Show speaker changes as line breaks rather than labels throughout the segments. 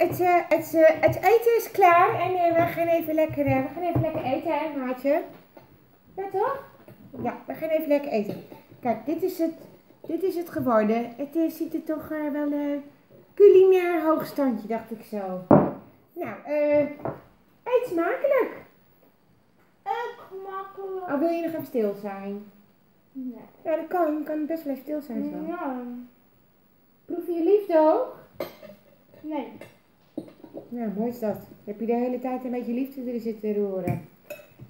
het eten is klaar en we gaan even lekker eten, hè, maatje? Ja, toch? Ja, we gaan even lekker eten. Kijk, dit is het geworden. Het ziet er toch wel culinair hoogstandje, dacht ik zo. Nou, eet smakelijk.
Ook makkelijk.
Oh, wil je nog even stil zijn?
Nee.
Ja, dat kan. Je kan best wel even stil zijn zo.
Ja.
Proef je je liefde ook?
Nee.
Nou, mooi is dat. Heb je de hele tijd een beetje liefde erin zitten roeren.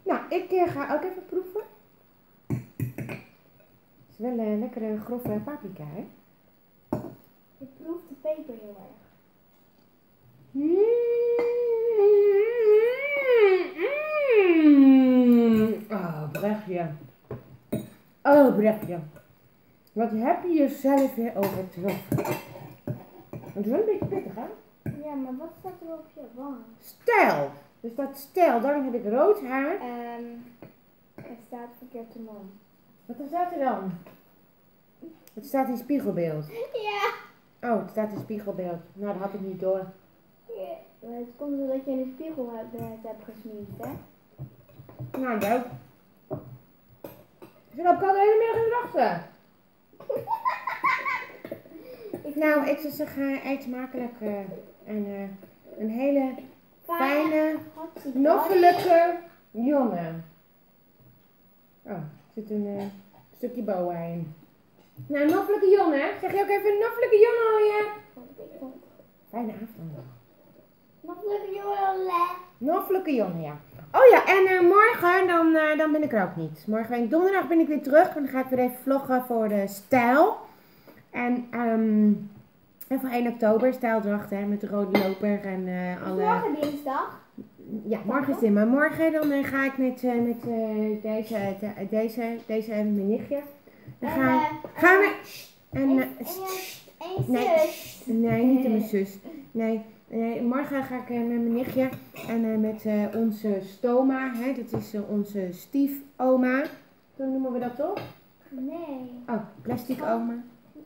Nou, ik ga ook even proeven. Het is wel een lekkere grove paprika, hè?
Ik proef de peper heel erg.
Oh, Brechtje. Oh, Brechtje. Wat heb je jezelf weer overtroffen? Het is wel een beetje pittig, hè?
Ja, maar wat staat er op je wang?
Stijl. Er staat stijl. Daarom heb ik rood haar.
Het staat verkeerd te man.
Wat staat er dan? Het staat in spiegelbeeld.
Ja.
Oh, het staat in spiegelbeeld. Nou, dat had ik niet door.
Ja. Het komt omdat je in de spiegel hebt gesminkt, hè?
Nou, leuk. Dus dan kan er helemaal meer gaan wachten. Nou, ik zou zeggen, eet smakelijk en een hele fijne, noggelijke jongen. Oh, er zit een stukje boa in. Nou, noggelijke jongen, zeg je ook even noggelijke jongen al je? Fijne avond.
Noggelijke jongen.
Noggelijke jongen, ja. Oh ja, en morgen dan ben ik er ook niet. Morgen donderdag ben ik weer terug en dan ga ik weer even vloggen voor de stijl. En voor 1 oktober, stijldrachten, hè, met de rode loper en alle...
Morgen dinsdag?
Ja, morgen is het. Maar morgen dan ga ik met deze en mijn nichtje. Dan gaan we... Nee, niet mijn zus. Nee, morgen ga ik met mijn nichtje en met onze stoma, hè, dat is onze stiefoma. Hoe noemen we dat toch?
Nee.
Oh, plastic oma.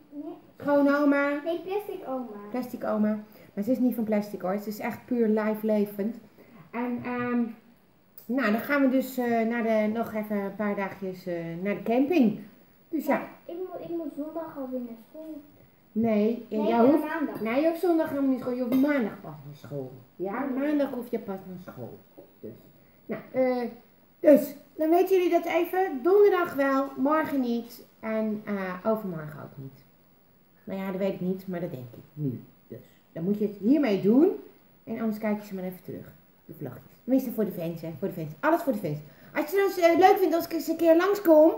Nee.
Schoonoma.
Nee, plastic oma.
Plastic oma. Maar ze is niet van plastic hoor, ze is echt puur live levend. En nou, dan gaan we dus nog even een paar dagjes naar de camping. Dus ja.
Ik moet zondag alweer naar school.
Nee,
maandag.
Nee, je hoeft zondag helemaal niet naar school, je hoeft maandag pas naar school. Ja, maandag hoef je pas naar school. Dus, nou, dan weten jullie dat even. Donderdag wel, morgen niet en overmorgen ook niet. Nou ja, dat weet ik niet, maar dat denk ik nu. Dus, dan moet je het hiermee doen en anders kijk je ze maar even terug. De vlogjes. Tenminste voor de fans, hè. Voor de fans. Alles voor de fans. Als je het dan leuk vindt als ik eens een keer langskom,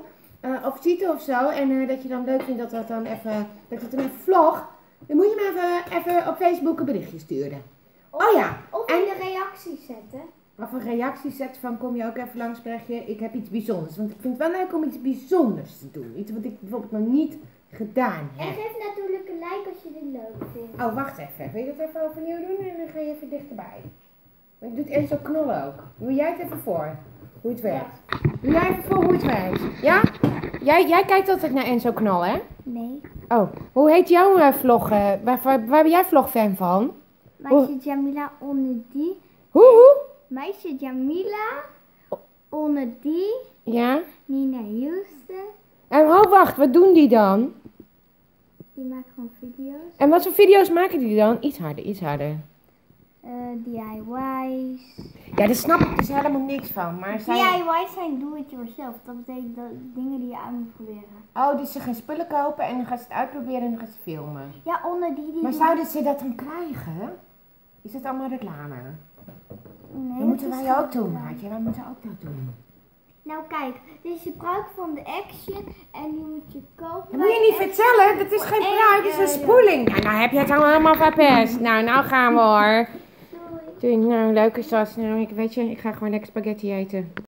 of ziet of zo, en dat je dan leuk vindt dat ik dan even vlog, dan moet je me even op Facebook een berichtje sturen. Oh ja.
Of in de reacties zetten.
Of een reactie zetten van kom je ook even langs, Brechtje, ik heb iets bijzonders. Want ik vind het wel leuk om iets bijzonders te doen. Iets wat ik bijvoorbeeld nog niet gedaan heb.
En geef natuurlijk een like als je dit leuk vindt.
Oh, wacht even. Wil je dat even overnieuw doen en dan ga je even dichterbij. Maar ik doe het even zo knollen ook. Doe jij het even voor, hoe het werkt. Doe jij even voor hoe het werkt. Ja? Jij kijkt altijd naar Enzo Knol, hè?
Nee.
Oh, hoe heet jouw vlog? Waar ben jij vlogfan van?
Meisje Jamila onder die.
Hoe?
Meisje Jamila onder die.
Ja?
Nina Houston.
En wacht, wat doen die dan?
Die maakt gewoon video's.
En wat voor video's maken die dan? Iets harder.
DIY's.
Ja, daar snap ik dus helemaal niks van. Maar
DIY's zijn do-it-yourself. Dat betekent dat dingen die je uit moet proberen.
Oh, dus ze gaan spullen kopen en dan gaan ze het uitproberen en dan gaan ze filmen.
Ja, onder die.
Maar zouden ze dat dan krijgen? Is dat allemaal reclame?
Nee,
Dat moeten wij ook doen, Maatje. Wij moeten ook dat doen.
Nou kijk, dit is de pruik van de Action en die moet je kopen.
Dat moet je niet vertellen, dat is geen pruik, dat is een spoeling. Ja, nou heb je het allemaal verpest. Nou gaan we hoor. Doei, nou leuk is dat. Nou, weet je, ik ga gewoon lekker spaghetti eten.